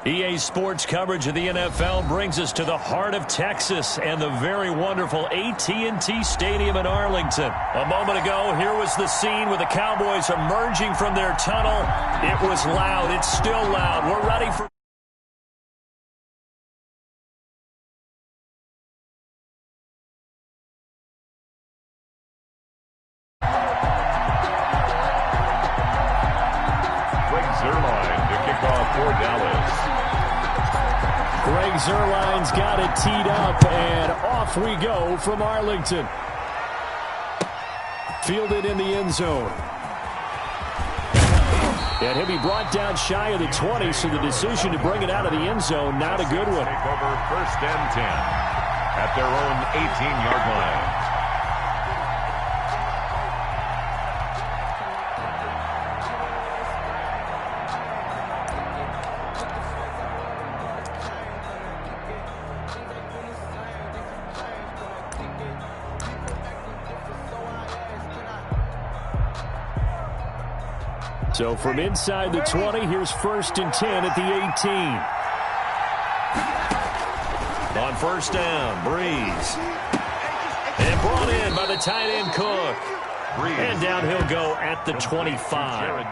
EA Sports coverage of the NFL brings us to the heart of Texas and the very wonderful AT&T Stadium in Arlington. A moment ago, here was the scene with the Cowboys emerging from their tunnel. It was loud. It's still loud. We're ready for... Zerline's got it teed up, and off we go from Arlington. Fielded in the end zone. And he'll be brought down shy of the 20, so the decision to bring it out of the end zone, not a good one. Take over 1st and 10 at their own 18-yard line. So from inside the 20, here's 1st and 10 at the 18. On 1st down, Breeze. And brought in by the tight end Cook. And down he'll go at the 25.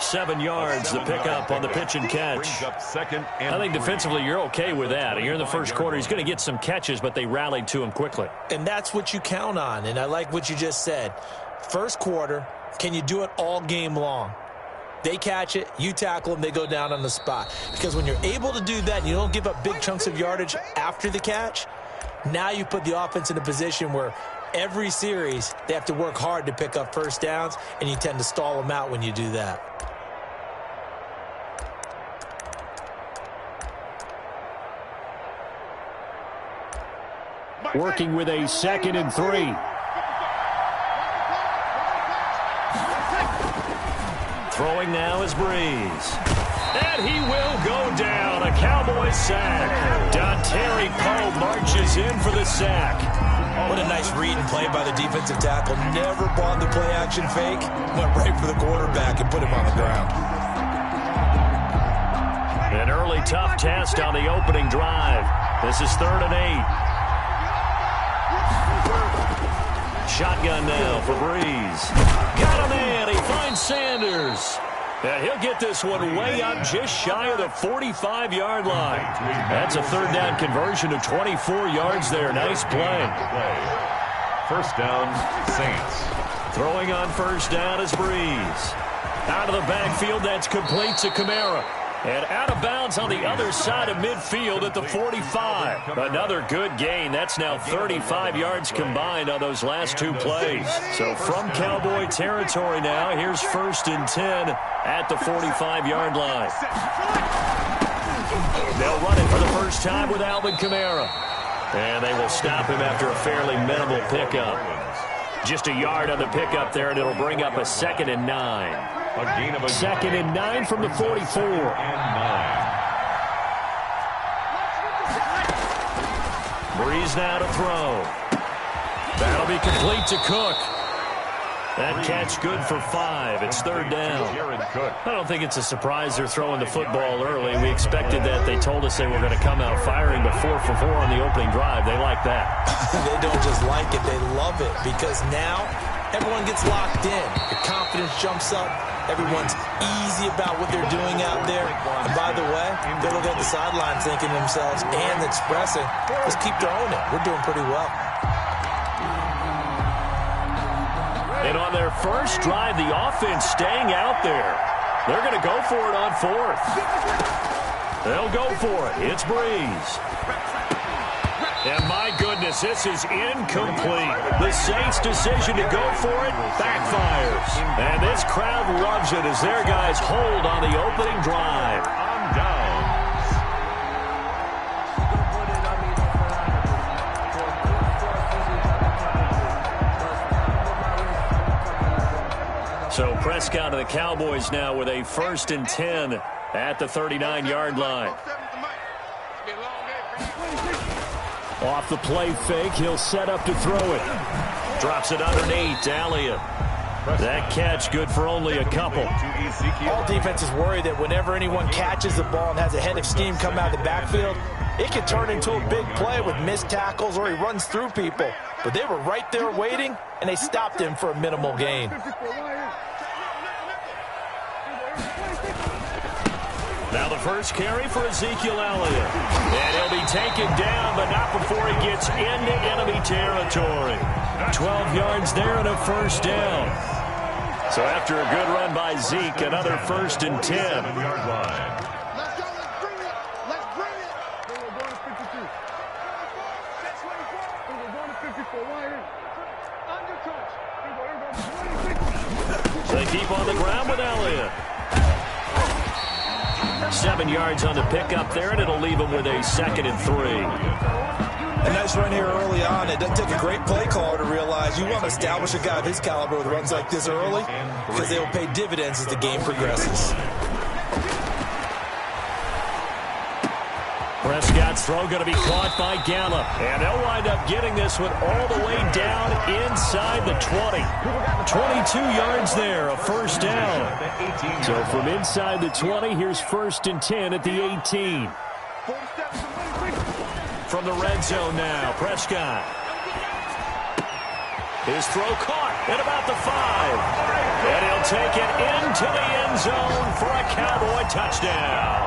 7 yards, the pickup on the pitch and catch. I think defensively you're okay with that. You're in the first quarter. He's going to get some catches, but they rallied to him quickly. And that's what you count on, and I like what you just said. First quarter, can you do it all game long? They catch it, you tackle them, they go down on the spot. Because when you're able to do that and you don't give up big chunks of yardage after the catch, now you put the offense in a position where every series they have to work hard to pick up 1st downs, and you tend to stall them out when you do that. Working with a 2nd and 3. Throwing now is Breeze. And he will go down. A Cowboys sack. Dontari Poe marches in for the sack. What a nice read and play by the defensive tackle. Never bought the play-action fake. Went right for the quarterback and put him on the ground. An early tough test on the opening drive. This is 3rd and 8. Shotgun now for Breeze. Got a man. He finds Sanders. And he'll get this one way up just shy of the 45-yard line. That's a 3rd down conversion of 24 yards there. Nice play. 1st down, Saints. Throwing on 1st down is Breeze. Out of the backfield, that's complete to Kamara. And out of bounds on the other side of midfield at the 45. Another good gain. That's now 35 yards combined on those last 2 plays. So from Cowboy territory now, here's 1st and 10 at the 45-yard line. They'll run it for the first time with Alvin Kamara. And they will stop him after a fairly minimal pickup. Just a yard on the pickup there, and it'll bring up a 2nd and 9. 2nd and 9 from the 44. Breeze now to throw. That'll be complete to Cook. That catch good for 5. It's 3rd down. I don't think it's a surprise they're throwing the football early. We expected that. They told us they were going to come out firing, but 4 for 4 on the opening drive. They like that. They don't just like it. They love it, because now everyone gets locked in. The confidence jumps up. Everyone's easy about what they're doing out there. And by the way, they're looking at the sideline thinking to themselves and expressing, let's keep throwing it. We're doing pretty well. And on their first drive, the offense staying out there. They're going to go for it on 4th. They'll go for it. It's Breeze. And my goodness, this is incomplete. The Saints' decision to go for it backfires. And this crowd loves it as their guys hold on the opening drive. On down. So Prescott and the Cowboys now with a 1st and 10 at the 39-yard line. Off the play fake, he'll set up to throw it. Drops it underneath, Elliott. That catch good for only a couple. All defenses worry that whenever anyone catches the ball and has a head of steam come out of the backfield, it can turn into a big play with missed tackles or he runs through people. But they were right there waiting, and they stopped him for a minimal gain. Now the first carry for Ezekiel Elliott. And he'll be taken down, but not before he gets into enemy territory. 12 yards there and a first down. So after a good run by Zeke, another 1st and 10. So they keep on the ground with Elliott. 7 yards on the pickup there, and it'll leave him with a 2nd and 3. A nice run here early on. It doesn't take a great play caller to realize you want to establish a guy of his caliber with runs like this early because they will pay dividends as the game progresses. Prescott's throw going to be caught by Gallup. And they'll wind up getting this one all the way down inside the 20. 22 yards there, a first down. So from inside the 20, here's 1st and 10 at the 18. From the red zone now, Prescott. His throw caught at about the 5. And he'll take it into the end zone for a Cowboy touchdown.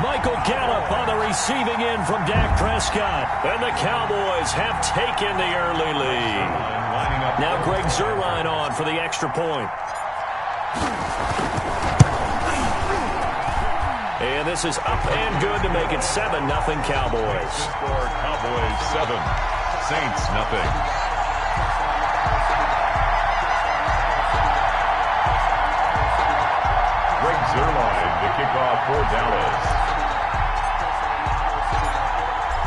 Michael Gallup on the receiving end from Dak Prescott. And the Cowboys have taken the early lead. Now Greg Zuerlein on for the extra point. And this is up and good to make it 7-0 Cowboys. Score Cowboys 7, Saints nothing. Greg Zuerlein to kick off for Dallas.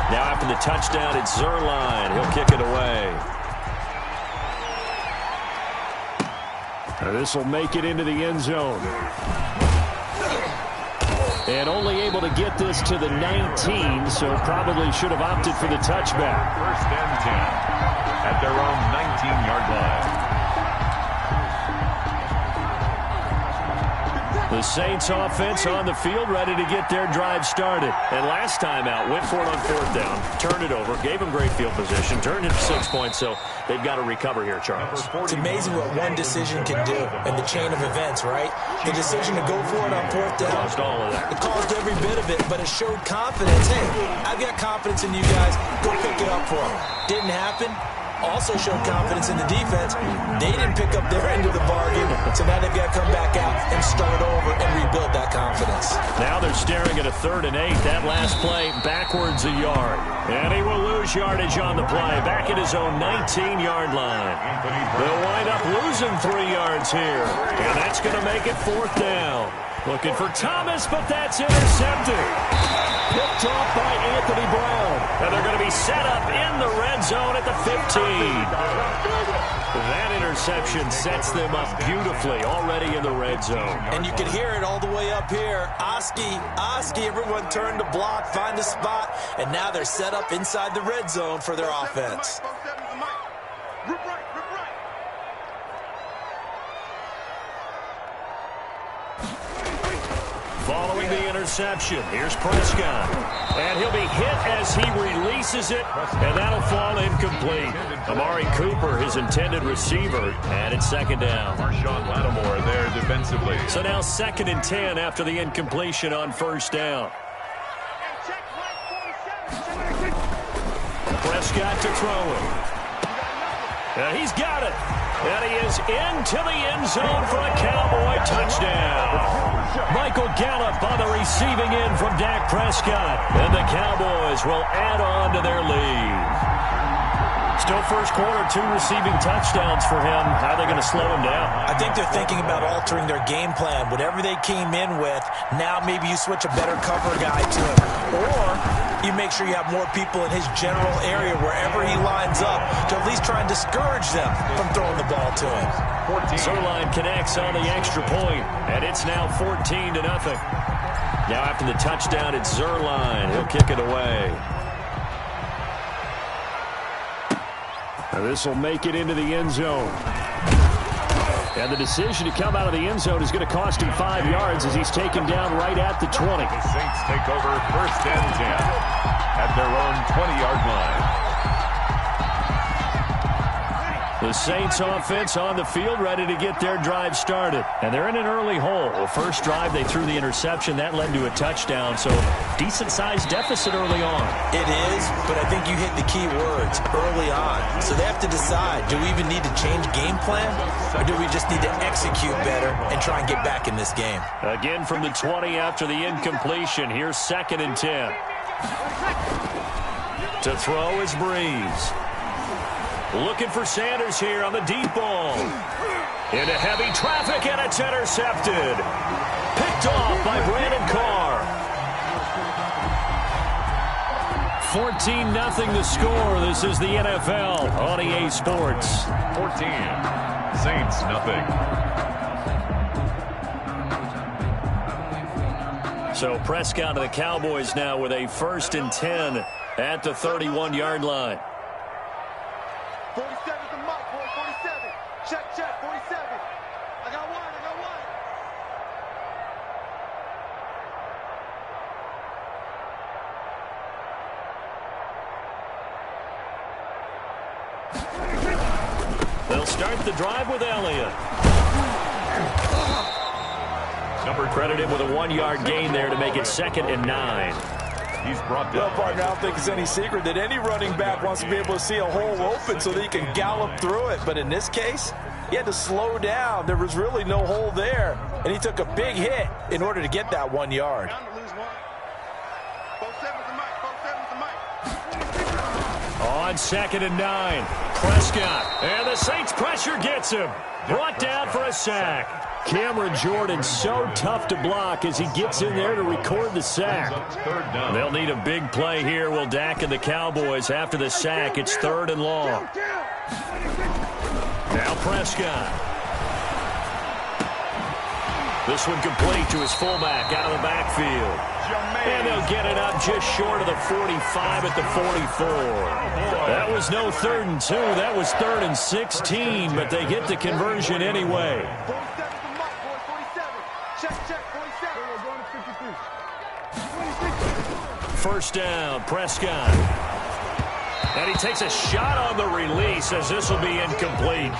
Now after the touchdown, it's Zuerlein. He'll kick it away. This will make it into the end zone. And only able to get this to the 19, so probably should have opted for the touchback. 1st and 10 at their own 19-yard line. The Saints offense on the field, ready to get their drive started. And last time out, went for it on 4th down, turned it over, gave them great field position, turned it to 6 points, so they've got to recover here, Charles. It's amazing what one decision can do in the chain of events, right? The decision to go for it on 4th down. Caused all of that. It caused every bit of it, but it showed confidence. Hey, I've got confidence in you guys. Go pick it up for them. Didn't happen. Also showed confidence in the defense. They didn't pick up their end of the bargain, so now they've got to come back out and start over and rebuild that confidence. Now they're staring at a 3rd and 8. That last play backwards a yard. And he will lose yardage on the play, back at his own 19-yard line. They'll wind up losing 3 yards here. And that's going to make it 4th down. Looking for Thomas, but that's intercepted. Picked off by Anthony Brown. And they're going to be set up in the red zone at the 15. That interception sets them up beautifully already in the red zone. And you can hear it all the way up here. Oski, everyone turned to block, find a spot, and now they're set up inside the red zone for their offense. Following the interception, here's Prescott. And he'll be hit as he releases it, and that'll fall incomplete. Amari Cooper, his intended receiver, and it's 2nd down. Marshawn Lattimore there defensively. So now 2nd and 10 after the incompletion on 1st down. Prescott to throw it. And he's got it. And he is into the end zone for a Cowboy touchdown. Michael Gallup on the receiving end from Dak Prescott. And the Cowboys will add on to their lead. Still first quarter, 2 receiving touchdowns for him. How are they going to slow him down? I think they're thinking about altering their game plan. Whatever they came in with, now maybe you switch a better cover guy to him. Or you make sure you have more people in his general area wherever he lines up to at least try and discourage them from throwing the ball to him. Zuerlein connects on the extra point, and it's now 14-0. Now after the touchdown, it's Zuerlein. He'll kick it away. This will make it into the end zone. And the decision to come out of the end zone is going to cost him 5 yards as he's taken down right at the 20. The Saints take over 1st and 10 at their own 20-yard line. The Saints offense on the field, ready to get their drive started. And they're in an early hole. The first drive, they threw the interception. That led to a touchdown, so decent-sized deficit early on. It is, but I think you hit the key words, early on. So they have to decide, do we even need to change game plan, or do we just need to execute better and try and get back in this game? Again from the 20 after the incompletion. Here's 2nd and 10. To throw is Breeze. Looking for Sanders here on the deep ball. Into heavy traffic, and it's intercepted. Picked off by Brandon Carr. 14-0 the score. This is the NFL on EA Sports. 14. Saints, nothing. So Prescott of the Cowboys now with a 1st and 10 at the 31-yard line. 47 to Mike, boy, 47. Check, 47. I got one. They'll start the drive with Elliott. Number credited with a 1-yard gain there to make it 2nd and 9. He's brought down. Well, partner, I don't think it's any secret that any running back wants to be able to see a hole open so that he can gallop through it. But in this case, he had to slow down. There was really no hole there. And he took a big hit in order to get that 1 yard. On 2nd and 9, Prescott. And the Saints pressure gets him. Brought down for a sack. Cameron Jordan so tough to block as he gets in there to record the sack. They'll need a big play here, will Dak and the Cowboys. After the sack, it's 3rd and long. Now Prescott. This one complete to his fullback out of the backfield. And they'll get it up just short of the 45 at the 44. That was no 3rd and 2. That was 3rd and 16, but they get the conversion anyway. 1st down, Prescott. And he takes a shot on the release as this will be incomplete.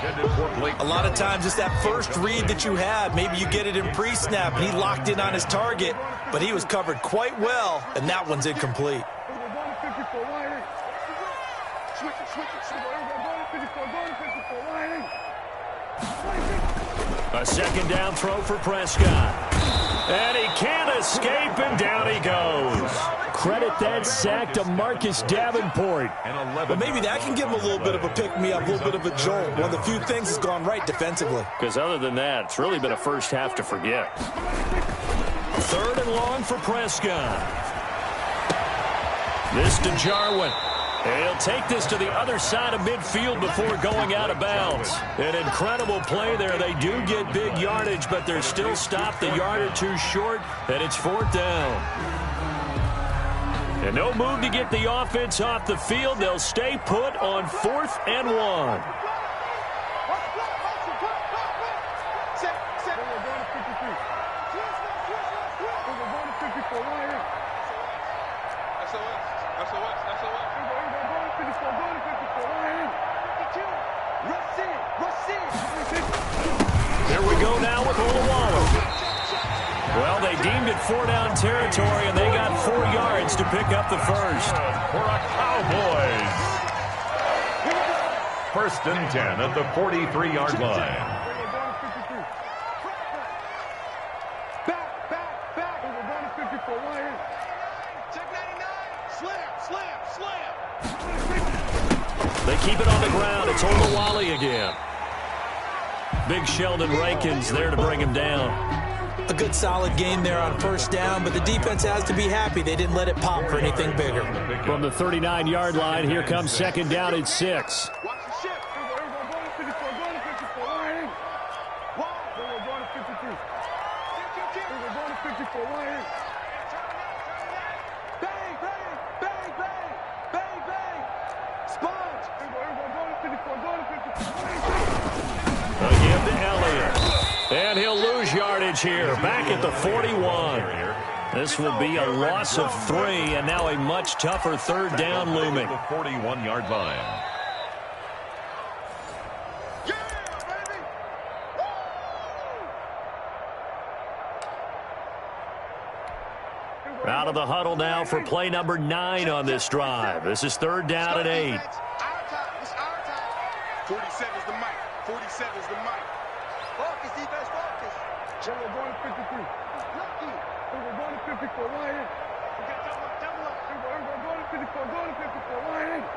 A lot of times it's that first read that you have. Maybe you get it in pre-snap, and he locked in on his target, but he was covered quite well, and that one's incomplete. A 2nd down throw for Prescott. And he can't escape, and down he goes. Credit that sack to Marcus Davenport. But maybe that can give him a little bit of a pick-me-up, a little bit of a jolt. One of the few things that's gone right defensively. Because other than that, it's really been a first half to forget. 3rd and long for Prescott. This to Jarwin. And he'll take this to the other side of midfield before going out of bounds. An incredible play there. They do get big yardage, but they're still stopped a yard or two short, and it's 4th down. And no move to get the offense off the field. They'll stay put on 4th and 1. There we go now with Olawale. Well, they deemed it 4-down territory, and they got 4 yards to pick up the first. For a Cowboys. 1st and 10 at the 43-yard line. They keep it on the ground. It's Olawale again. Big Sheldon Rankins there to bring him down. A good solid game there on 1st down, but the defense has to be happy they didn't let it pop for anything bigger. From the 39-yard line, here comes 2nd down and 6. Again to Elliott. here, back at the 41. This will be a loss of 3, and now a much tougher third down looming. The 41-yard line. Out of the huddle now for play number 9 on this drive. This is third down and 8. 47 is the mic. 47 is the mic. Focus, defense, focus. We're going to 53. Lucky. We're going to 54. Line in. We got double up. We're going to 54. Going to 54. Line in.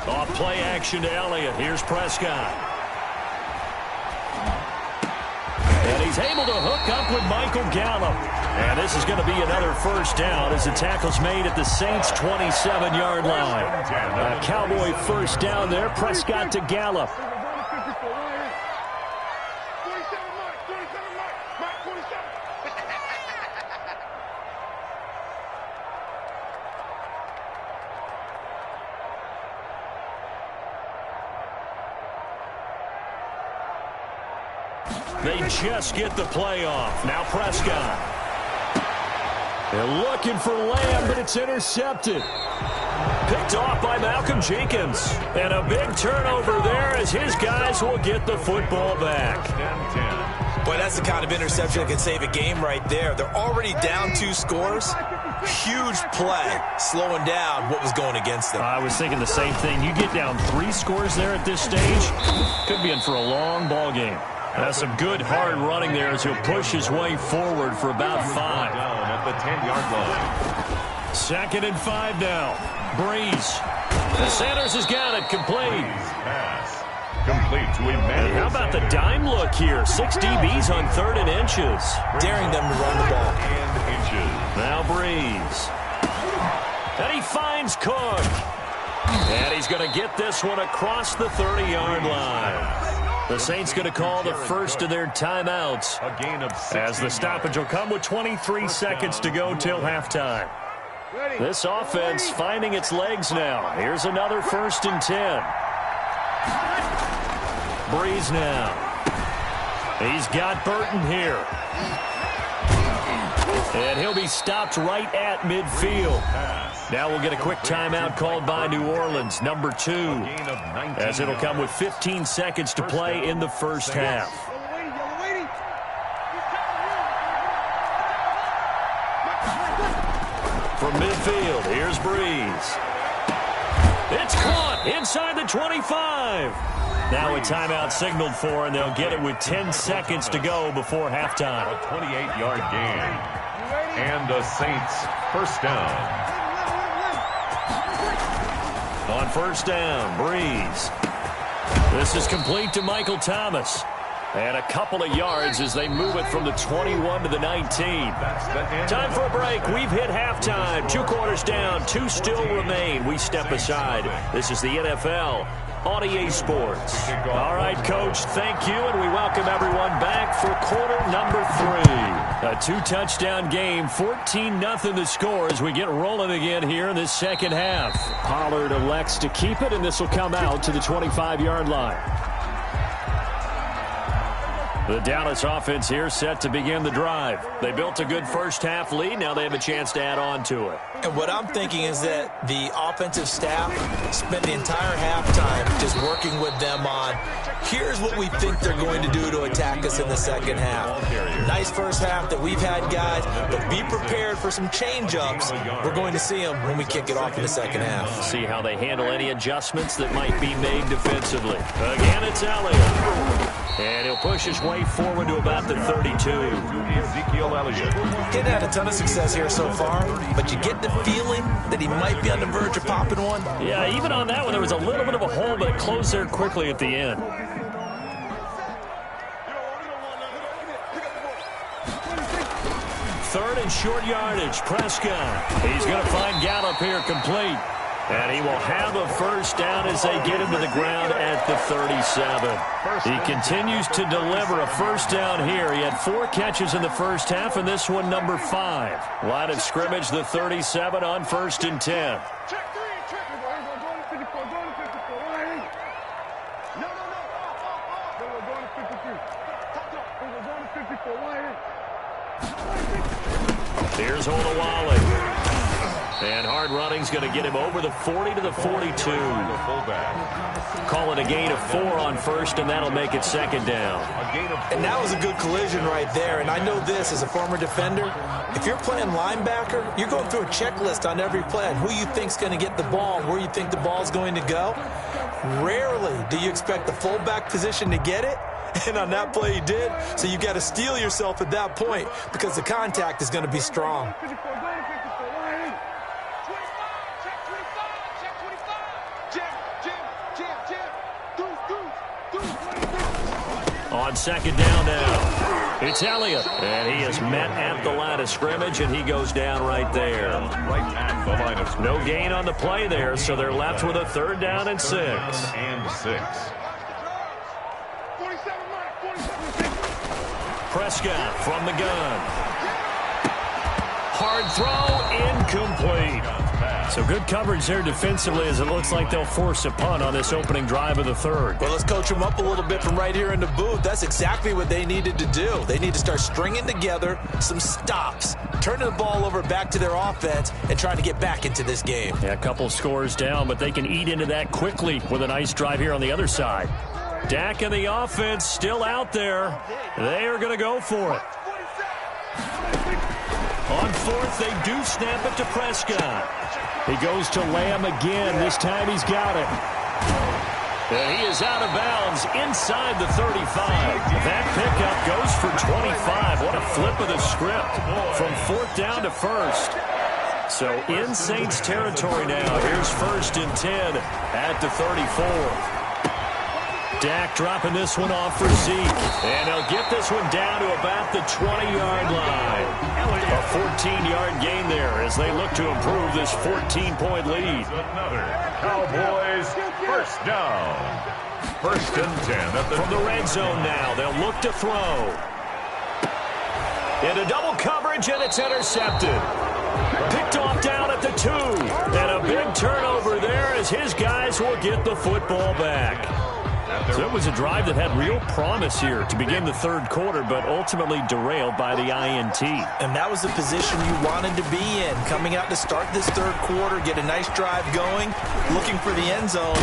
Off play action to Elliott. Here's Prescott. And he's able to hook up with Michael Gallup. And this is going to be another first down as the tackle's made at the Saints' 27-yard line. A Cowboy first down there. Prescott to Gallup. We're going to 54. Line in. 47 mic. 47 mic. Mic 47. They just get the play off. Now Prescott. They're looking for Lamb, but it's intercepted. Picked off by Malcolm Jenkins. And a big turnover there as his guys will get the football back. Boy, that's the kind of interception that can save a game right there. They're already down 2 scores. Huge play, slowing down what was going against them. I was thinking the same thing. You get down 3 scores there at this stage, could be in for a long ball game. That's some good hard running there as he'll push his way forward for about 5. Down at the 10-yard line. 2nd and 5 now. Breeze. And Sanders has got it complete. Pass. Complete to Emmanuel. How about the dime look here? 6 DBs on 3rd and inches. Daring them to run the ball. And inches. Now Breeze. And he finds Cook. And he's going to get this one across the 30-yard line. The Saints going to call the first of their timeouts A gain of 16 as the stoppage will come with 23 seconds to go till halftime. This offense finding its legs now. Here's another 1st and 10. Breeze now. He's got Burton here. And he'll be stopped right at midfield. Now we'll get a quick timeout called by New Orleans, number 2, as it'll come with 15 seconds to play in the first half. From midfield, here's Breeze. It's caught inside the 25. Now a timeout signaled for, and they'll get it with 10 seconds to go before halftime. A 28-yard gain. And the Saints first down. On first down, Breeze. This is complete to Michael Thomas. And a couple of yards as they move it from the 21 to the 19. Time for a break. We've hit halftime. 2 quarters down. 2 still remain. We step aside. This is the NFL on EA Sports. All right, Coach, thank you, and we welcome everyone back for quarter number 3. A 2-touchdown game, 14-0 the score as we get rolling again here in this second half. Pollard elects to keep it, and this will come out to the 25-yard line. The Dallas offense here set to begin the drive. They built a good first half lead. Now they have a chance to add on to it. And what I'm thinking is that the offensive staff spent the entire halftime just working with them on, here's what we think they're going to do to attack us in the second half. Nice first half that we've had, guys, but be prepared for some change-ups. We're going to see them when we kick it off in the second half. See how they handle any adjustments that might be made defensively. Again, it's Elliott. And he'll push his way forward to about the 32. Ezekiel Elliott. Didn't have a ton of success here so far, but you get the feeling that he might be on the verge of popping one. Yeah, even on that one, there was a little bit of a hole, but it closed there quickly at the end. Third and short yardage, Prescott. He's going to find Gallup here complete. And he will have a first down as they get him to the ground at the 37. He continues to deliver a first down here. He had 4 catches in the first half, and this one number 5. Line of scrimmage, the 37 on 1st and 10. Here's Olawale. And hard running's going to get him over the 40 to the 42. Call it a gain of 4 on 1st, and that'll make it 2nd down. And that was a good collision right there. And I know this as a former defender. If you're playing linebacker, you're going through a checklist on every play on who you think's going to get the ball and where you think the ball's going to go. Rarely do you expect the fullback position to get it. And on that play he did. So you got to steel yourself at that point because the contact is going to be strong. On 2nd down now, it's Elliott. And he is met at the line of scrimmage, and he goes down right there. Right at the line of scrimmage. No gain on the play there, so they're left with a 3rd down and 6. And 6. Prescott from the gun. Hard throw, incomplete. So good coverage there defensively as it looks like they'll force a punt on this opening drive of the 3rd. Well, let's coach them up a little bit from right here in the booth. That's exactly what they needed to do. They need to start stringing together some stops, turning the ball over back to their offense, and trying to get back into this game. Yeah, a couple scores down, but they can eat into that quickly with a nice drive here on the other side. Dak and the offense still out there. They are going to go for it. On 4th, they do snap it to Prescott. He goes to Lamb again. This time he's got it. And he is out of bounds inside the 35. That pickup goes for 25. What a flip of the script from 4th down to 1st. So in Saints territory now. Here's 1st and 10 at the 34. Dak dropping this one off for Zeke. And they'll get this one down to about the 20-yard line. A 14-yard gain there as they look to improve this 14-point lead. Another Cowboys first down. 1st and 10 at the from the red zone now. They'll look to throw. Into double coverage, and it's intercepted. Picked off down at the 2. And a big turnover there as his guys will get the football back. So it was a drive that had real promise here to begin the 3rd quarter, but ultimately derailed by the INT. And that was the position you wanted to be in, coming out to start this 3rd quarter, get a nice drive going, looking for the end zone,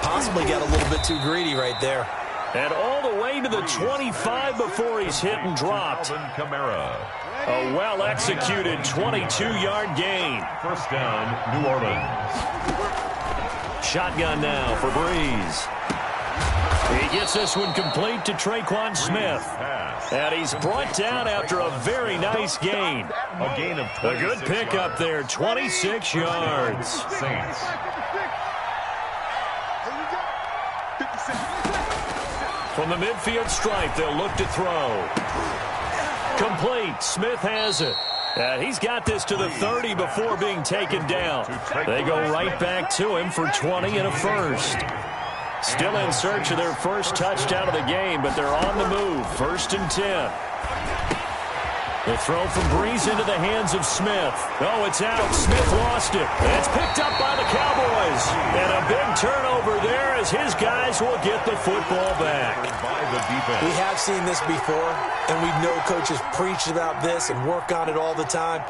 possibly got a little bit too greedy right there. And all the way to the 25 before he's hit and dropped. A well-executed 22-yard gain. 1st down, New Orleans. Shotgun now for Breeze. He gets this one complete to Traquan Smith. And he's brought down after a very nice gain. A gain of 26. A good pickup there, 26 yards. Saints. From the midfield stripe, they'll look to throw. Complete. Smith has it. And he's got this to the 30 before being taken down. They go right back to him for 20 and a first. Still in search of their first touchdown of the game, but they're on the move. 1st and 10. The throw from Breeze into the hands of Smith. Oh, it's out. Smith lost it. And it's picked up by the Cowboys. And a big turnover there as his guys will get the football back. We have seen this before, and we know coaches preach about this and work on it all the time.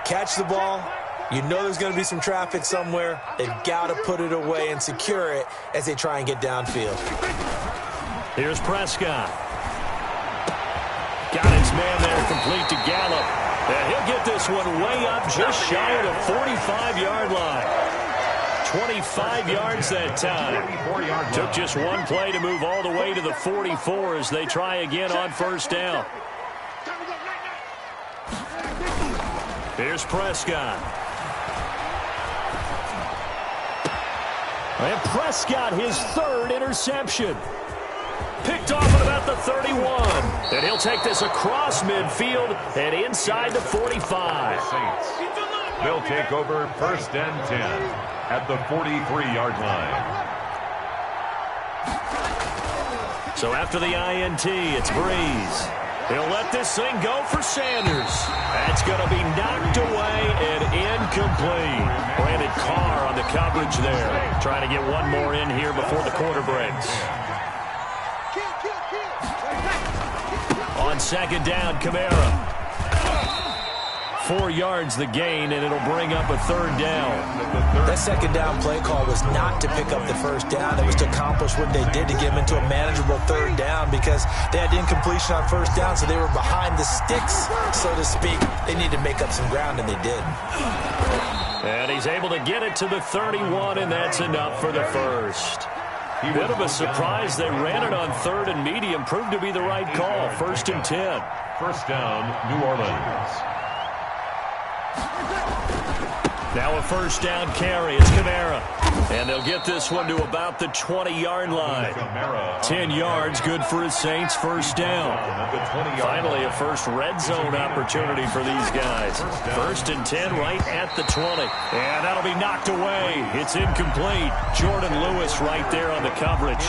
Catch the ball. You know there's going to be some traffic somewhere. They've got to put it away and secure it as they try and get downfield. Here's Prescott. Got his man there complete to Gallup. And he'll get this one way up just shy of the 45-yard line. 25 yards that time. Took just one play to move all the way to the 44 as they try again on 1st down. Here's Prescott. And Prescott, his 3rd interception. Picked off at about the 31. And he'll take this across midfield and inside the 45. Saints. They'll take over 1st and 10. at the 43-yard line. So after the INT, it's Breeze. He'll let this thing go for Sanders. That's going to be knocked away and incomplete. Brandon Carr on the coverage there. Trying to get one more in here before the quarter breaks. On second down, Kamara. 4 yards the gain, and it'll bring up a third down. That second down play call was not to pick up the first down. It was to accomplish what they did to get them into a manageable third down because they had incompletion on first down, so they were behind the sticks, so to speak. They needed to make up some ground, and they did. And he's able to get it to the 31, and that's enough for the first. Bit of a surprise. They ran it on third and medium. Proved to be the right call. 1st and 10. First down, New Orleans. Now a first down carry. It's Kamara. And they'll get this one to about the 20-yard line. 10 yards, good for his Saints. First down. Finally, a first red zone opportunity for these guys. 1st and 10 right at the 20. And that'll be knocked away. It's incomplete. Jordan Lewis right there on the coverage.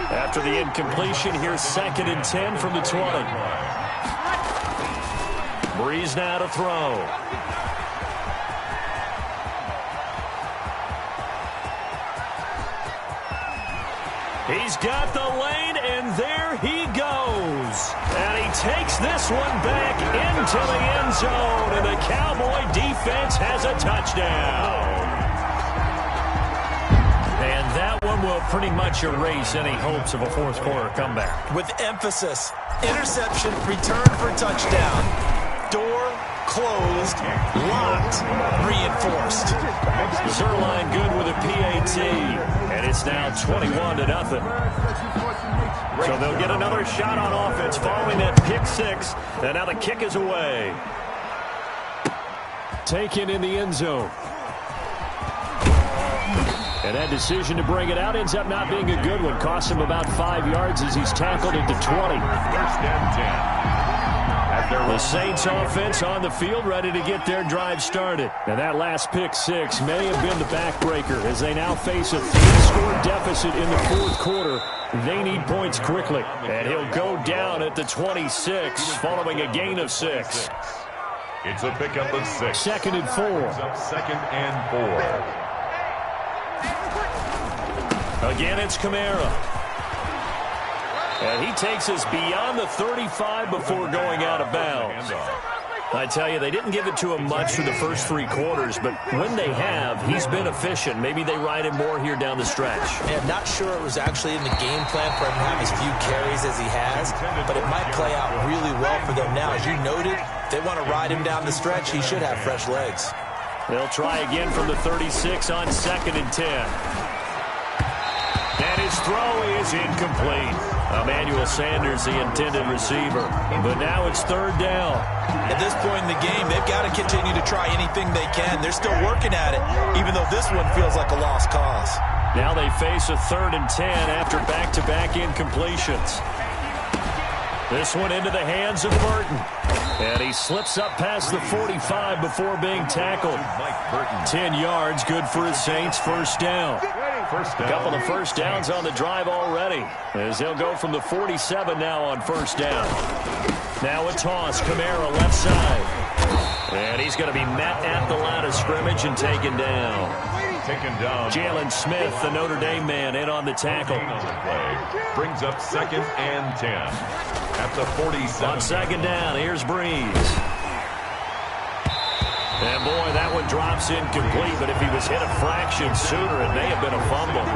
After the incompletion, here's 2nd and 10 from the 20. Breeze now to throw. He's got the lane, and there he goes. And he takes this one back into the end zone, and the Cowboy defense has a touchdown. And that one will pretty much erase any hopes of a fourth quarter comeback. With emphasis, interception, return for touchdown. Door closed, locked, reinforced. Zerline good with a PAT, and it's now 21-0. So they'll get another shot on offense following that pick six, and now the kick is away. Taken in the end zone. And that decision to bring it out ends up not being a good one. Cost him about 5 yards as he's tackled at the 20. 1st and 10. The Saints offense on the field ready to get their drive started. And that last pick six may have been the backbreaker as they now face a 3-score deficit in the fourth quarter. They need points quickly. And he'll go down at the 26 following a gain of 6. It's a pickup of 6. 2nd and 4. Up 2nd and 4. Again, it's Kamara. And he takes us beyond the 35 before going out of bounds. I tell you, they didn't give it to him much for the first 3 quarters, but when they have, he's been efficient. Maybe they ride him more here down the stretch. Yeah, I'm not sure it was actually in the game plan for him to have as few carries as he has, but it might play out really well for them now. As you noted, if they want to ride him down the stretch, he should have fresh legs. They'll try again from the 36 on 2nd and 10. And his throw is incomplete. Emmanuel Sanders, the intended receiver. But now it's 3rd down. At this point in the game, they've got to continue to try anything they can. They're still working at it, even though this one feels like a lost cause. Now they face a 3rd and 10 after back-to-back incompletions. This one into the hands of Burton. And he slips up past the 45 before being tackled. 10 yards, good for his Saints. First down. A couple of first downs on the drive already, as they'll go from the 47 now on first down. Now a toss, Kamara left side. And he's going to be met at the line of scrimmage and taken down. Jalen Smith, the Notre Dame man, in on the tackle. Brings up 2nd and 10 at the 47. On 2nd down, here's Breeze. And boy, that one drops incomplete, but if he was hit a fraction sooner, it may have been a fumble.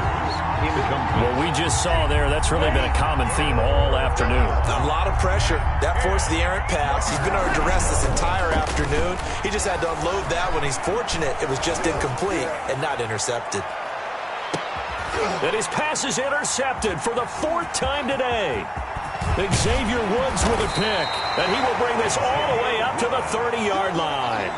What we just saw there, that's really been a common theme all afternoon. A lot of pressure. That forced the errant pass. He's been under duress this entire afternoon. He just had to unload that one. He's fortunate it was just incomplete and not intercepted. And his pass is intercepted for the 4th time today. Xavier Woods with a pick, and he will bring this all the way up to the 30-yard line.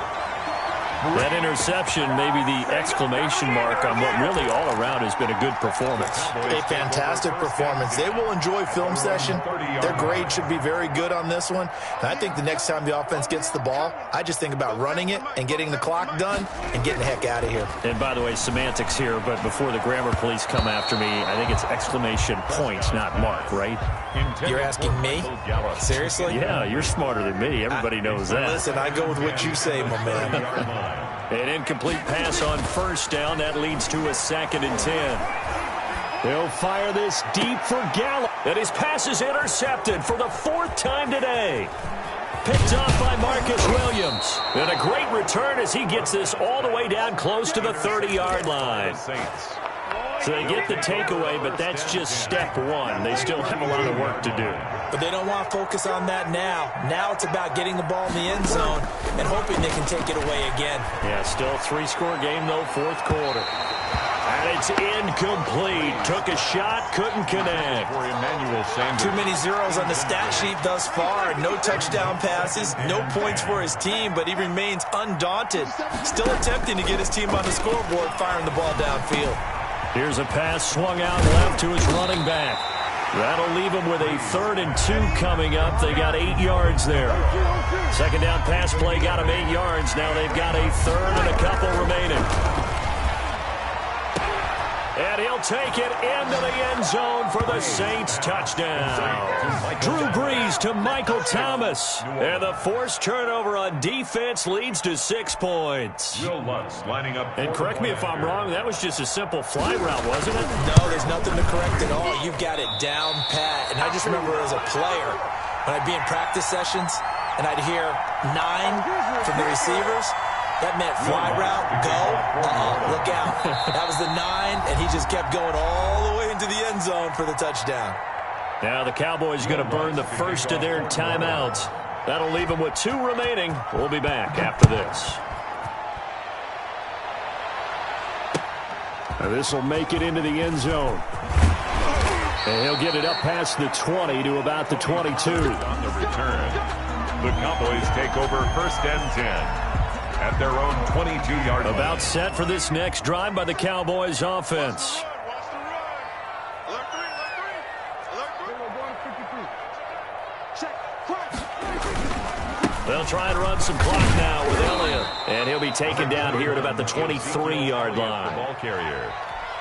That interception may be the exclamation mark on what really all around has been a good performance. A fantastic performance. They will enjoy film session. Their grade should be very good on this one. And I think the next time the offense gets the ball, I just think about running it and getting the clock done and getting the heck out of here. And by the way, semantics here, but before the grammar police come after me, I think it's exclamation points, not mark, right? You're asking me? Seriously? Yeah, you're smarter than me. Everybody knows that. Listen, I go with what you say, my man. An incomplete pass on first down. That leads to a 2nd and 10. He'll fire this deep for Gallup. And his pass is intercepted for the 4th time today. Picked off by Marcus Williams. And a great return as he gets this all the way down close to the 30-yard line. So they get the takeaway, but that's just step one. They still have a lot of work to do. But they don't want to focus on that now. Now it's about getting the ball in the end zone and hoping they can take it away again. Yeah, still a 3-score game, though, 4th quarter. And it's incomplete. Took a shot, couldn't connect. Too many zeros on the stat sheet thus far. No touchdown passes, no points for his team, but he remains undaunted. Still attempting to get his team on the scoreboard, firing the ball downfield. Here's a pass swung out left to his running back. That'll leave him with a 3rd and 2 coming up. They got 8 yards there. 2nd down pass play got him 8 yards. Now they've got a 3rd and a couple remaining. And he'll take it into the end zone for the Saints touchdown. Drew Brees to Michael Thomas. And the forced turnover on defense leads to 6 points. And correct me if I'm wrong, that was just a simple fly route, wasn't it? No, there's nothing to correct at all. You've got it down pat. And I just remember as a player, when I'd be in practice sessions, and I'd hear 9 from the receivers, that meant fly route, go, look out. That was the 9, and he just kept going all the way into the end zone for the touchdown. Now the Cowboys are going to burn the first of their timeouts. That'll leave them with 2 remaining. We'll be back after this. Now this will make it into the end zone. And he'll get it up past the 20 to about the 22. On the return, the Cowboys take over 1st and 10. At their own 22-yard line. About set for this next drive by the Cowboys offense. They'll try and run some clock now with Elliott. And he'll be taken down here at about the 23-yard line. Ball carrier.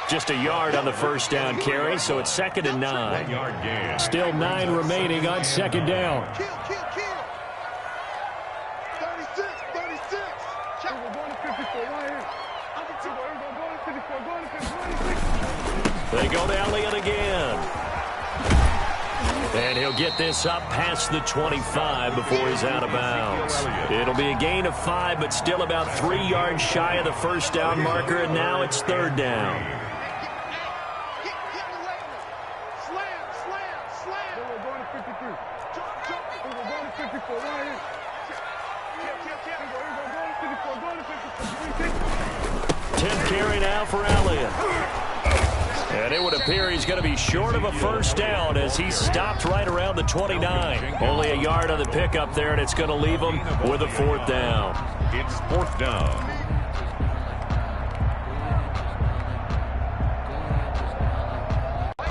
Just a yard on the 1st down carry, so it's 2nd and 9. Still 9 remaining on 2nd down. They go to Elliott again. And he'll get this up past the 25 before he's out of bounds. It'll be a gain of 5, but still about 3 yards shy of the 1st down marker, and now it's 3rd down. Carry now for Elliott. And it would appear he's going to be short of a 1st down as he stopped right around the 29. Only a yard on the pickup there, and it's going to leave him with a 4th down. It's 4th down.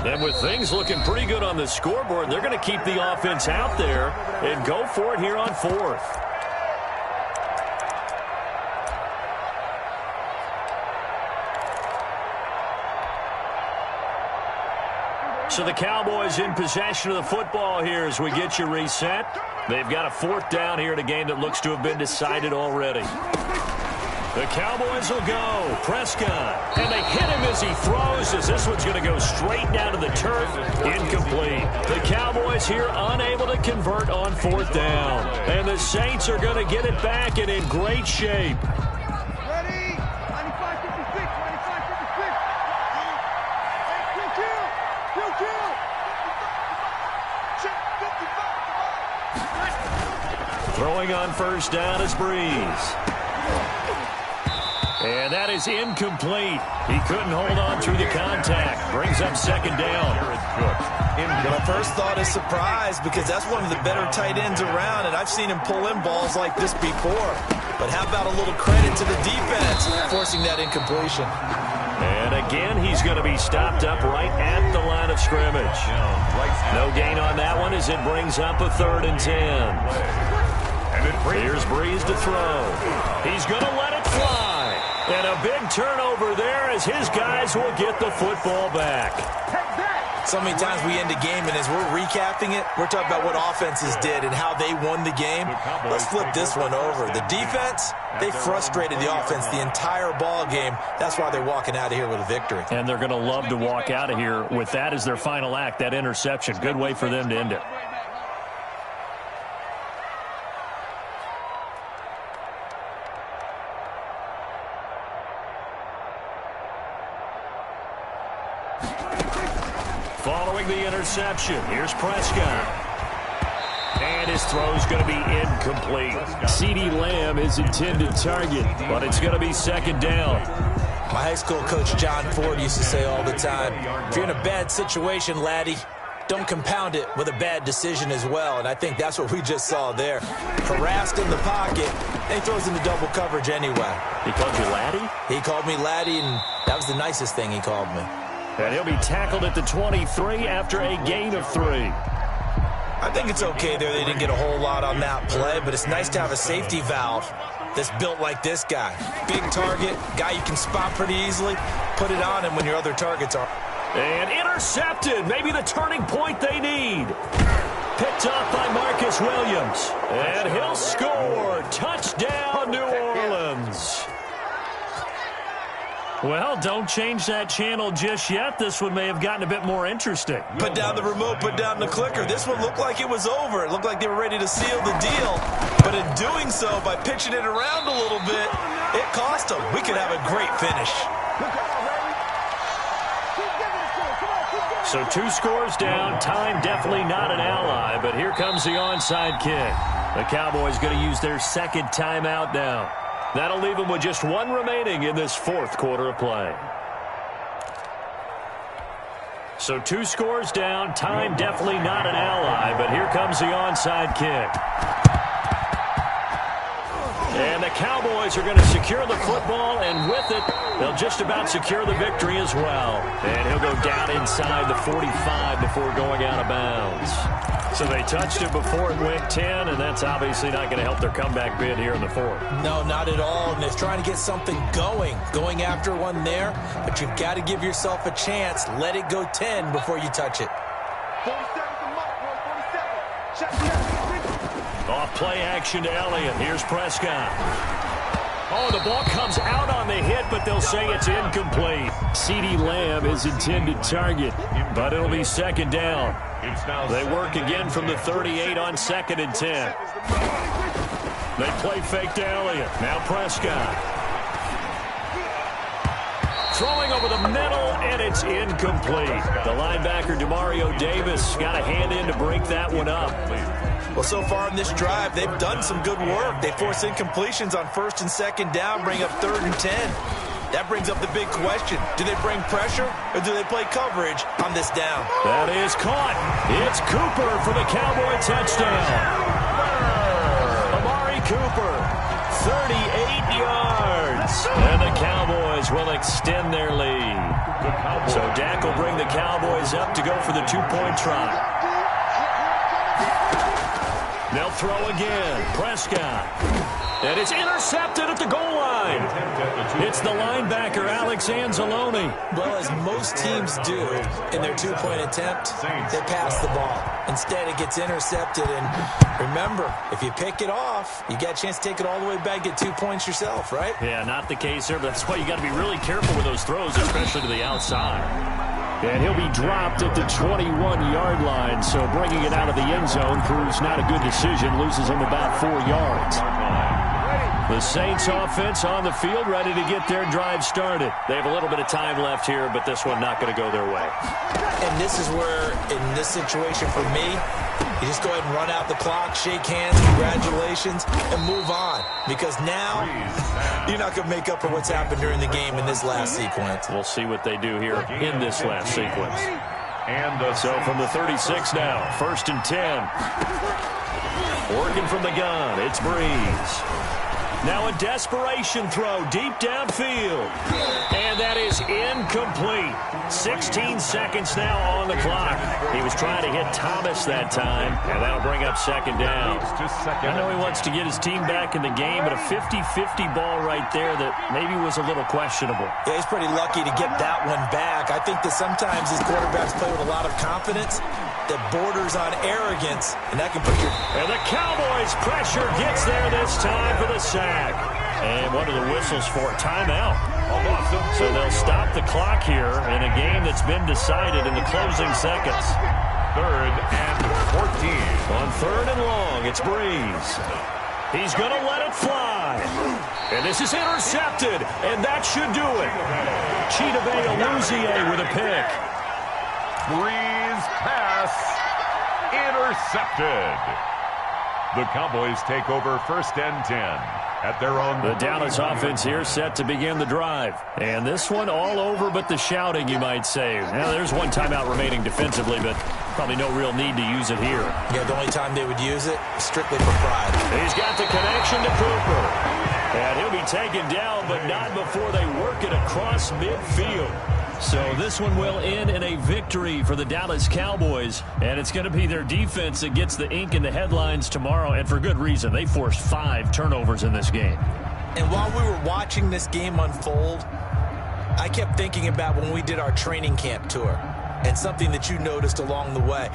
And with things looking pretty good on the scoreboard, they're going to keep the offense out there and go for it here on 4th. So the Cowboys in possession of the football here as we get you reset. They've got a 4th down here in a game that looks to have been decided already. The Cowboys will go. Prescott. And they hit him as he throws, as this one's going to go straight down to the turf. Incomplete. The Cowboys here unable to convert on 4th down. And the Saints are going to get it back and in great shape. Ready? 95-56, 95-56. Kill. Throwing on 1st down is Brees. And that is incomplete. He couldn't hold on through the contact. Brings up second down. My first thought is surprise because that's one of the better tight ends around, and I've seen him pull in balls like this before. But how about a little credit to the defense forcing that incompletion? And again, he's going to be stopped up right at the line of scrimmage. No gain on that one as it brings up a 3rd and 10. Here's Breeze to throw. He's going to let it fly. And a big turnover there as his guys will get the football back. So many times we end a game, and as we're recapping it, we're talking about what offenses did and how they won the game. Let's flip this one over. The defense, they frustrated the offense the entire ball game. That's why they're walking out of here with a victory. And they're going to love to walk out of here with that as their final act, that interception. Good way for them to end it. Following the interception, here's Prescott. And his throw's going to be incomplete. CeeDee Lamb is intended target, but it's going to be second down. My high school coach, John Ford, used to say all the time, if you're in a bad situation, laddie, don't compound it with a bad decision as well. And I think that's what we just saw there. Harassed in the pocket, and he throws into double coverage anyway. He called you laddie? He called me laddie, and that was the nicest thing he called me. And he'll be tackled at the 23 after a gain of 3. I think it's okay there. They didn't get a whole lot on that play, but it's nice to have a safety valve that's built like this guy. Big target, guy you can spot pretty easily. Put it on him when your other targets are. And intercepted. Maybe the turning point they need. Picked off by Marcus Williams. And he'll score. Touchdown, New Orleans. Well, don't change that channel just yet. This one may have gotten a bit more interesting. Put down the remote, put down the clicker. This one looked like it was over. It looked like they were ready to seal the deal. But in doing so, by pitching it around a little bit, it cost them. We could have a great finish. So 2 scores down. Time definitely not an ally, but here comes the onside kick. The Cowboys going to use their second timeout now. That'll leave them with just 1 remaining in this 4th quarter of play. So 2 scores down. Time definitely not an ally, but here comes the onside kick. And the Cowboys are going to secure the football, and with it, they'll just about secure the victory as well. And he'll go down inside the 45 before going out of bounds. So they touched it before it went 10, and that's obviously not going to help their comeback bid here in the 4th. No, not at all. And they're trying to get something going after one there. But you've got to give yourself a chance. Let it go 10 before you touch it. 47's the mark, bro. 47. Check. Off play action to Elliott. Here's Prescott. Oh, the ball comes out on the hit, but they'll say it's incomplete. CeeDee Lamb is intended target, but it'll be second down. They work again from the 38 on 2nd and 10. They play fake to Elliott. Now Prescott. Throwing over the middle, and it's incomplete. The linebacker, Demario Davis, got a hand in to break that one up. Well, so far in this drive, they've done some good work. They force incompletions on 1st and 2nd down, bring up 3rd and 10. That brings up the big question. Do they bring pressure, or do they play coverage on this down? That is caught. It's Cooper for the Cowboy touchdown. Amari Cooper, 38 yards. And the Cowboys will extend their lead. So Dak will bring the Cowboys up to go for the 2-point try. They'll throw again. Prescott. And it's intercepted at the goal line. It's the linebacker, Alex Anzalone. Well, as most teams do in their 2-point attempt, they pass the ball. Instead, it gets intercepted. And remember, if you pick it off, you get a chance to take it all the way back, get 2 points yourself, right? Yeah, not the case here, but that's why you got to be really careful with those throws, especially to the outside. And he'll be dropped at the 21-yard line, so bringing it out of the end zone proves not a good decision, loses him about 4 yards. The Saints offense on the field, ready to get their drive started. They have a little bit of time left here, but this one not going to go their way. And this is where, in this situation for me, you just go ahead and run out the clock, shake hands, congratulations, and move on. Because now, you're not going to make up for what's happened during the game in this last sequence. We'll see what they do here in this last sequence. And so from the 36 now, 1st and 10. Working from the gun, it's Breeze. Now a desperation throw deep downfield. And that is incomplete. 16 seconds now on the clock. He was trying to hit Thomas that time, and that'll bring up 2nd down. I know he wants to get his team back in the game, but a 50-50 ball right there that maybe was a little questionable. Yeah, he's pretty lucky to get that one back. I think that sometimes these quarterbacks play with a lot of confidence that borders on arrogance, and that can put your... And the Cowboys' pressure gets there this time for the sack. And what are the whistles for? Timeout. So they'll stop the clock here in a game that's been decided in the closing seconds. 3rd and 14. On 3rd and long, it's Breeze. He's going to let it fly. And this is intercepted, and that should do it. Chidobe Awuzie with a pick. Breeze pass intercepted. The Cowboys take over 1st and 10 at their own. The Dallas offense here set to begin the drive. And this one all over but the shouting, you might say. Now, there's one timeout remaining defensively, but probably no real need to use it here. Yeah, the only time they would use it, strictly for pride. He's got the connection to Cooper. And he'll be taken down, but not before they work it across midfield. So this one will end in a victory for the Dallas Cowboys, and it's going to be their defense that gets the ink in the headlines tomorrow, and for good reason. They forced 5 turnovers in this game. And while we were watching this game unfold, I kept thinking about when we did our training camp tour and something that you noticed along the way.